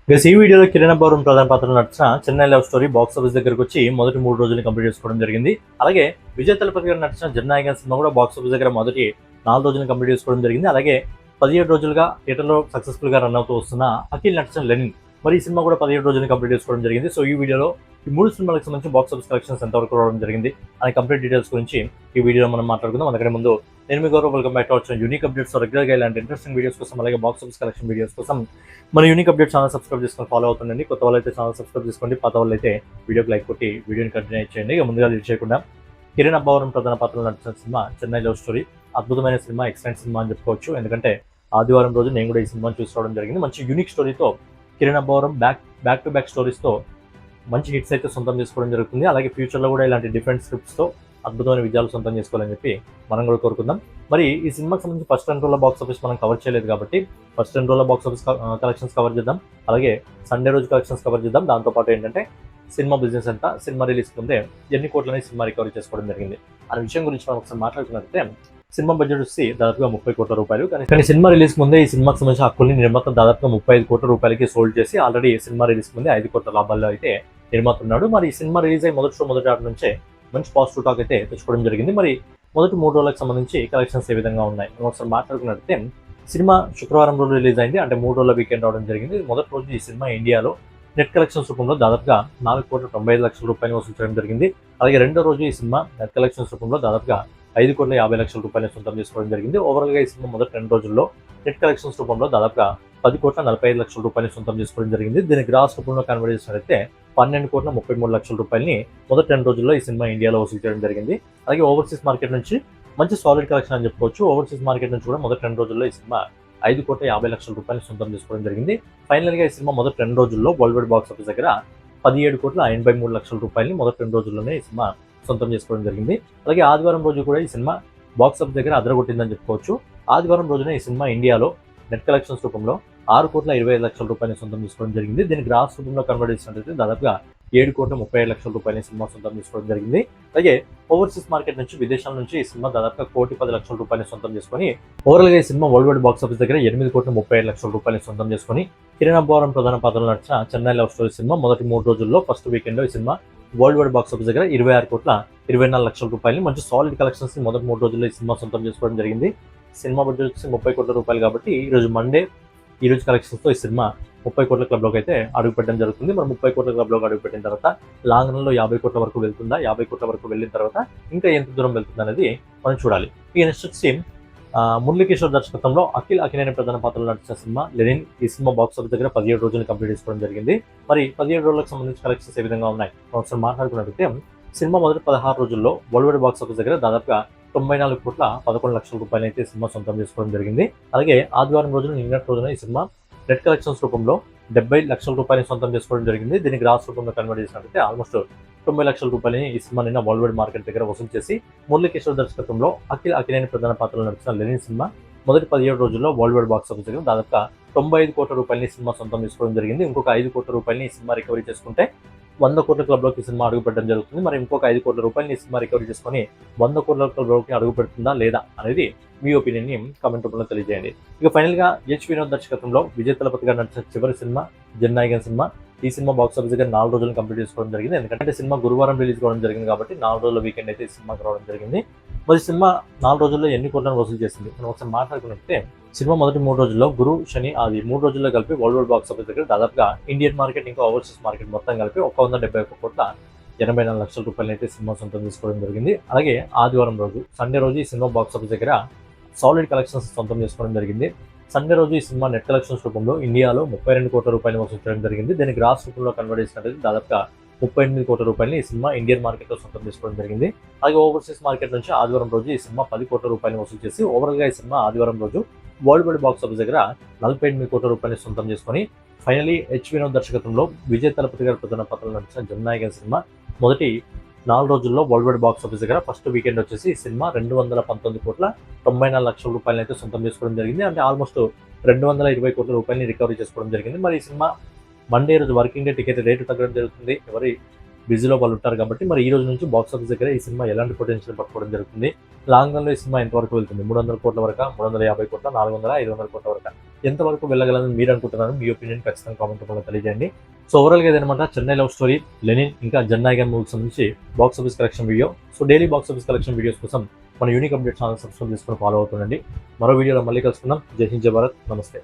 ఈ వీడియోలో కిరణ్ అబ్బవరం ప్రధాన పాత్రలో నడిచిన Chennai love story box office దగ్గరకు వచ్చి మొదటి 3 రోజులు కంప్లీట్ చేసుకోవడం జరిగింది. అలాగే విజయ్ తలపతి గారు నడిచిన జననాయకన్ సినిమా కూడా బాక్స్ ఆఫీస్ దగ్గర మొదటి 4 రోజులు కంప్లీట్ చేసుకోవడం జరిగింది. అలాగే 17 రోజులుగా థియేటర్లో సక్సెస్ఫుల్ గా రన్ అవుతూ వస్తున్న అఖిల్ నడిచిన లెనిన్ మరి ఈ సినిమా కూడా 17 రోజులు కంప్లీట్ చేసుకోవడం జరిగింది. సో ఈ వీడియోలో ఈ 3 సినిమాలకు సంబంధించి బాక్స్ ఆఫీస్ కలెక్షన్స్ ఎంతవరకు రావడం జరిగింది అనే కంప్లీట్ డీటెయిల్స్ గురించి ఈ వీడియోలో మనం మాట్లాడుకుందాం. అందుకనే ముందు నేను మీ Gaurav, welcome back to our channel. Unique updates రెగ్యులర్గా ఇలాంటి ఇంట్రెస్టింగ్ వీడియోస్ కోసం అలాగే బాక్స్ ఆఫీస్ కలెక్షన్ వీడియోస్ కోసం మన యూనిక్ అప్డేట్ ఛానల్ సబ్స్క్రైబ్ చేసుకొని ఫాలో అవుతుండండి. కొత్త వాళ్ళు అయితే ఛానల్ సబ్స్క్రైబ్ చేసుకోండి, పాత వాళ్ళు అయితే వీడియోకి లైక్ కొట్టి వీడియోని కంటిన్యూ చేయండి. ఇక ముందుగా లీడ్ చేయకుండా కిరణ్ అబ్బవరం ప్రధాన పాత్రలో నడిచిన సినిమా చెన్నై లవ్ స్టోరీ అద్భుతమైన సినిమా, ఎక్సలెంట్ సినిమా అని చెప్పుకోవచ్చు. ఎందుకంటే ఆదివారం రోజు నేను కూడా ఈ సినిమాని చూసి రావడం జరిగింది. మంచి యూనిక్ స్టోరీతో Kiran Abbavaram back to back స్టోరీస్తో మంచి హిట్స్ అయితే సొంతం చేసుకోవడం జరుగుతుంది. అలాగే ఫ్యూచర్లో కూడా ఇలాంటి డిఫరెంట్ స్క్రిప్ట్స్తో అద్భుతమైన విజయాలు సొంతం చేసుకోవాలని చెప్పి మనం కూడా కోరుకుందాం. మరి ఈ సినిమాకి సంబంధించి ఫస్ట్ 2 రోజుల బాక్స్ ఆఫీస్ మనం కవర్ చేయలేదు కాబట్టి ఫస్ట్ 2 రోజుల బాక్స్ ఆఫీస్ కలెక్షన్స్ కవర్ చేద్దాం. అలాగే సండే రోజు కలెక్షన్స్ కవర్ చేద్దాం. దాంతోపాటు ఏంటంటే సినిమా బిజినెస్ అంతా సినిమా రిలీజ్ ముందే ఎన్ని కోట్లని సినిమా రికవరీ చేసుకోవడం జరిగింది అనే విషయం గురించి మనం ఒకసారి మాట్లాడుకున్నట్లయితే సినిమా బడ్జెట్ వచ్చి దాదాపుగా 30 కోట్ల రూపాయలు. కానీ సినిమా రిలీజ్ ముందే ఈ సినిమాకి సంబంధించిన హక్కుల్ని నిర్మాత దాదాపుగా 35 కోట్ల రూపాయలకి సోల్డ్ చేసి ఆల్రెడీ సినిమా రిలీజ్ ముందే 5 కోట్ల లాభాల్లో అయితే నిర్మాత ఉన్నాడు. మరి ఈ సినిమా రిలీజ్ అయ్యి మొదటి ఆట నుంచే మంచి పాజిటివ్ టాక్ అయితే తెచ్చుకోవడం జరిగింది. మరి మొదటి 3 రోజులకు సంబంధించి కలెక్షన్స్ ఏ విధంగా ఉన్నాయి మనం ఒకసారి మాట్లాడుకున్నట్లయితే సినిమా శుక్రవారం రోజు రిలీజ్ అయింది, అంటే 3 రోజుల వీకెండ్ రావడం జరిగింది. మొదటి రోజు ఈ సినిమా ఇండియాలో నెట్ కలెక్షన్స్ రూపంలో దాదాపుగా 4,95,00,000 రూపాయలు వసూలు చేయడం జరిగింది. అలాగే రెండో రోజు ఈ సినిమా నెట్ కలెక్షన్స్ రూపంలో దాదాపుగా 5,50,00,000 రూపాయలు సొంతం చేసుకోవడం జరిగింది. ఓవరాల్గా ఈ సినిమా మొదటి 2 రోజుల్లో నెట్ కలెక్షన్స్ రూపంలో దాదాపుగా 10,45,00,000 రూపాయలు సొంతం చేసుకోవడం జరిగింది. దీని గ్రాస్ రూపంలో కన్వర్ట్ చేసినట్లయితే 12,33,00,000 రూపాయలని మొదటి 2 రోజుల్లో ఈ సినిమా ఇండియాలో వసూలు చేయడం జరిగింది. అలాగే ఓవర్సీస్ మార్కెట్ నుంచి మంచి సాలిడ్ కలెక్షన్ అని చెప్పుకోవచ్చు. ఓవర్సీస్ మార్కెట్ నుంచి కూడా మొదటి 2 రోజుల్లో ఈ సినిమా 5,50,00,000 రూపాయలు సొంతం చేసుకోవడం జరిగింది. ఫైనల్గా ఈ సినిమా మొదటి 2 రోజుల్లో వరల్డ్ వైడ్ బాక్స్ ఆఫీస్ దగ్గర 17,83,00,000 రూపాయలని మొదటి 2 రోజుల్లోనే ఈ సినిమా సొంతం చేసుకోవడం జరిగింది. అలాగే ఆదివారం రోజు కూడా ఈ సినిమా బాక్స్ ఆఫీస్ దగ్గర అదరగొట్టిందని చెప్పుకోవచ్చు. ఆదివారం రోజున ఈ సినిమా ఇండియాలో నెట్ కలెక్షన్స్ రూపంలో 6,25,00,000 రూపాయలు సొంతం చేసుకోవడం జరిగింది. దీనికి గ్రాస్ రూపంలో కన్వర్ట్ చేసినట్లయితే దాదాపుగా 7,35,00,000 రూపాయలు సినిమా సొంతం చేసుకోవడం జరిగింది. అలాగే ఓవర్సీస్ మార్కెట్ నుంచి విదేశాల నుంచి ఈ సినిమా దాదాపుగా 1,10,00,000 రూపాయలు సొంతం చేసుకొని ఓవరాల్గా ఈ cinema world wide box office దగ్గర 8,35,00,000 రూపాయలు సొంతం చేసుకొని కిరణ్ అబ్బవరం ప్రధాన పాత్రలో నడిచిన చెన్నై లవ్ స్టోరీ సినిమా మొదటి 3 రోజుల్లో ఫస్ట్ వీకెండ్ ఈ cinema world wide box office దగ్గర 26,24,00,000 రూపాయలు మంచి సాలిడ్ కలెక్షన్స్ మొదటి 3 రోజుల్లో ఈ సినిమా సొంతం చేసుకోవడం జరిగింది. సినిమా బడ్జెట్ వచ్చి 30 కోట్ల రూపాయలు కాబట్టి ఈరోజు మండే ఈ రోజు కలెక్షన్స్తో ఈ సినిమా 30 కోట్ల క్లబ్లోకి అయితే అడుగు పెట్టడం జరుగుతుంది. మరి 30 కోట్ల క్లబ్లోకి అడుగు పెట్టిన తర్వాత లాంగ్ రన్లో 50 కోట్ల వరకు వెళ్తుందా, 50 కోట్ల వరకు వెళ్ళిన తర్వాత ఇంకా ఎంత దూరం వెళ్తుంది అనేది మనం చూడాలి. ఈ నెక్స్ట్ వచ్చి మురళీకిషోర్ దర్శకత్వంలో అఖిల్ అఖిలేని ప్రధాన పాత్రలో నడిచిన సినిమా లెనిన్ ఈ సినిమా బాక్స్ ఆఫీస్ దగ్గర 17 రోజులు కంప్లీట్ చేసుకోవడం జరిగింది. మరి 17 రోజులకు సంబంధించి కలెక్షన్స్ ఏ విధంగా ఉన్నాయి ఒకసారి మాట్లాడుకున్నట్లయితే సినిమా మొదటి 16 రోజుల్లో వరల్డ్ వైడ్ బాక్స్ ఆఫీస్ దగ్గర దాదాపుగా 94,11,00,000 రూపాయలు అయితే సినిమా సొంతం చేసుకోవడం జరిగింది. అలాగే ఆదివారం రోజున నిన్నటి రోజున ఈ సినిమా నెట్ కలెక్షన్స్ రూపంలో 70,00,000 రూపాయలు సొంతం చేసుకోవడం జరిగింది. దీన్ని గ్రాస్ రూపంలో కన్వర్ట్ చేసినట్లయితే ఆల్మోస్ట్ 90,00,000 రూపాయలని ఈ సినిమా నిన్న వరల్డ్ వైడ్ మార్కెట్ దగ్గర వసూలు చేసి మురళీకిషోర్ దర్శకత్వంలో అఖిల్ అఖిలేని ప్రధాన పాత్రలో నడిచిన లెనిన్ సినిమా మొదటి 17 రోజుల్లో వరల్డ్ వైడ్ బాక్స్ ఆఫీస్ దగ్గర దాదాపుగా 95 కోట్ల రూపాయలని సినిమా సొంతం చేసుకోవడం జరిగింది. ఇంకొక 5 కోట్ల రూపాయలని ఈ సినిమా రికవరీ చేసుకుంటే 100 కోట్ల క్లబ్లోకి సినిమా అడుగు పెట్టడం జరుగుతుంది. మరి ఇంకొక 5 కోట్ల రూపాయలని సినిమా రికవరీ చేసుకొని 100 కోట్ల క్లబ్లోకి అడుగు పెడుతుందా లేదా అనేది మీ ఒపీనియన్ని కామెంట్ రూపంలో తెలియజేయండి. ఇక ఫైనల్గా హెచ్ వినోద్ దర్శకత్వంలో విజయ్ తలపతి గారు నడిచిన చివరి సినిమా జననాయకన్ సినిమా ఈ సినిమా బాక్స్ ఆఫీస్ దగ్గర 4 రోజులు కంప్లీట్ చేసుకోవడం జరిగింది. ఎందుకంటే సినిమా గురువారం రిలీజ్ కావడం జరిగింది కాబట్టి 4 రోజుల వీకెండ్ అయితే ఈ సినిమాకి రావడం జరిగింది. మరి సినిమా 4 రోజుల్లో ఎన్ని కోట్లను వసూలు చేసింది మనం ఒకసారి మాట్లాడుకున్నట్టే సినిమా మొదటి 3 రోజుల్లో గురు శని ఆది 3 రోజుల్లో కలిపి వరల్డ్ వైడ్ బాక్స్ ఆఫీస్ దగ్గర దాదాపుగా ఇండియన్ మార్కెట్ ఇంకా ఓవర్సీస్ మార్కెట్ మొత్తం కలిపి 171,84,00,000 రూపాయలు అయితే సినిమా సొంతం చేసుకోవడం జరిగింది. అలాగే ఆదివారం రోజు సండే రోజు ఈ సినిమా బాక్స్ ఆఫీస్ దగ్గర సాలిడ్ కలెక్షన్స్ సొంతం చేసుకోవడం జరిగింది. సండే రోజు ఈ సినిమా నెట్ కలెక్షన్స్ రూపంలో ఇండియాలో 32 కోట్ల రూపాయలు వసూలు చేయడం జరిగింది. దీన్ని గ్రాస్ రూపంలో కన్వర్ట్ చేసినట్లయితే దాదాపుగా 38 కోట్ల రూపాయలని ఈ సినిమా ఇండియన్ మార్కెట్లో సొంతం చేసుకోవడం జరిగింది. అలాగే ఓవర్సీస్ మార్కెట్ నుంచి ఆదివారం రోజు ఈ సినిమా 10 కోట్ల రూపాయలు వసూలు చేసి ఓవరాల్గా ఈ సినిమా ఆదివారం రోజు వరల్డ్ వైడ్ బాక్స్ ఆఫీస్ దగ్గర 48 కోట్ల రూపాయలు సొంతం చేసుకొని ఫైనలీ హెచ్ వినోద్ దర్శకత్వంలో విజయ్ తలపతి గారి ప్రధాన పాత్రలో నడిచిన జననాయకన్ సినిమా మొదటి 4 రోజుల్లో వరల్డ్ వైడ్ బాక్స్ ఆఫీస్ దగ్గర ఫస్ట్ వీకెండ్ వచ్చేసి ఈ సినిమా 219,94,00,000 రూపాయలు అయితే సొంతం చేసుకోవడం జరిగింది. అంటే ఆల్మోస్ట్ 220 కోట్ల రూపాయలని రికవరీ చేసుకోవడం జరిగింది. మరి ఈ సినిమా మండే రోజు వర్కింగ్ డే టికెట్ రేటు తగ్గడం జరుగుతుంది. ఎవరి బిజీలో వాళ్ళు ఉంటారు కాబట్టి మరి ఈ రోజు నుంచి బాక్స్ ఆఫీస్ దగ్గర ఈ సినిమా ఎలాంటి పొటెన్షియల్ పట్టుకోవడం జరుగుతుంది, లాంగ్ రన్లో ఈ సినిమా ఎంతవరకు వెళ్తుంది, 300 కోట్ల వరకు, 350 కోట్ల, 400, 500 కోట్ల వరకు ఎంతవరకు వెళ్ళగలని మీరు అనుకుంటున్నారు? మీ ఒపీనియన్ ఖచ్చితంగా కామెంట్ రూపంలో తెలియజేయండి. సో ఓవరాల్గా ఏదనమాట చెన్నై లవ్ స్టోరీ, లెనిన్ ఇంకా జననాయకన్ మూవీకి సంబంధించి box office collection video. So daily box office collection videos కోసం మన యూనిక్ అప్డేట్ ఛానల్ సబ్స్క్రైబ్ చేసుకుని ఫాలో అవుతుండండి. మరో వీడియోలో మళ్ళీ కలుసుకుందాం. జై హింద్, జై భారత్, నమస్తే.